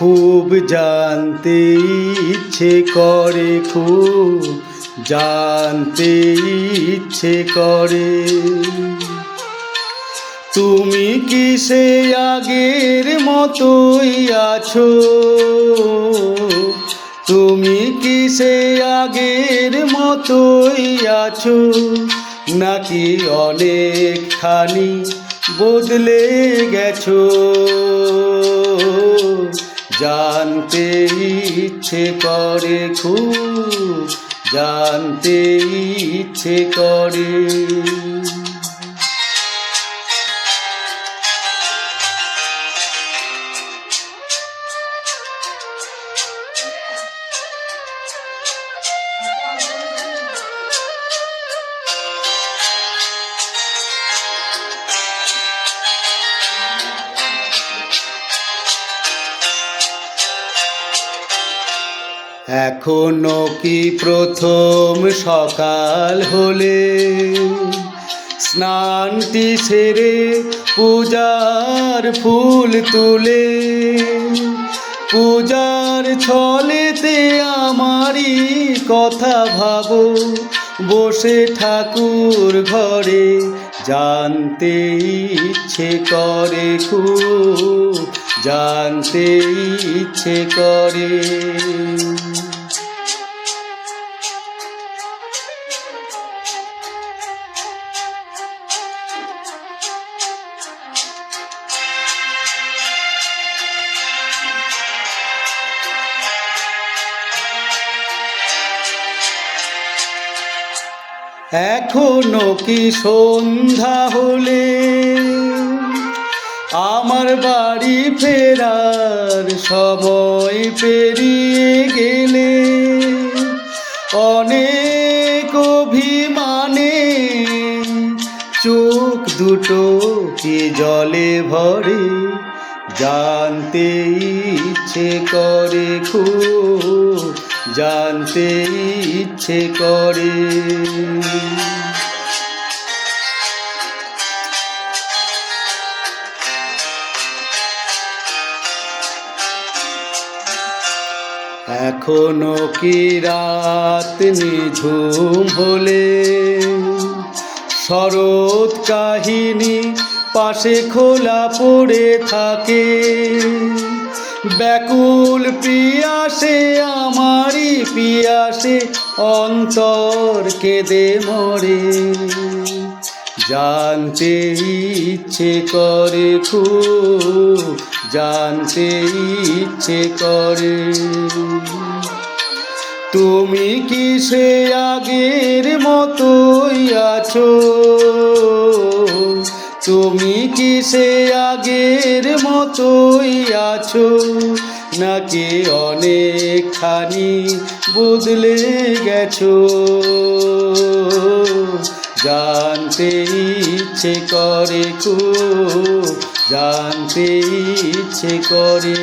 খুব জানতে ইচ্ছে করে, খুব জানতে ইচ্ছে করে। তুমি কি সে আগের মতোই আছো? তুমি কি সে আগের মতোই আছো, নাকি অনেকখানি বদলে গেছো? জানতে ইচ্ছে করে, খুব জানতে ইচ্ছে করে। এখনো কি প্রথম সকাল হলে স্নানটি সেরে পূজার ফুল তুলে, পূজার ছলেতে আমারই কথা ভাবো বসে ঠাকুর ঘরে? জানতে ইচ্ছে করে, খুব জানতে ইচ্ছে করে। এখনো কি সন্ধ্যা হলে আমার বাড়ি ফেরার সময় পেরিয়ে গেলে? অনেক অভিমানে চোখ দুটো কি জলে ভরে? জানতে ইচ্ছে করে, খুব জানতে ইচ্ছে করে। এখনো কি রাত নিঝুম হলে শরৎ কাহিনী পাশে খোলা পড়ে থাকে? ব্যাকুল পিয়াসে আমারই পিয়াসে অন্তর কেঁদে মরে। জানতে ইচ্ছে করে, খুব জানতে ইচ্ছে করে। তুমি কি সে আগের মতোই আছো? তুমি কি সে আগের মতোই আছো, নাকি অনেকখানি বদলে গেছো? জানতে ইচ্ছে করে, খুব জানতে ইচ্ছে করে।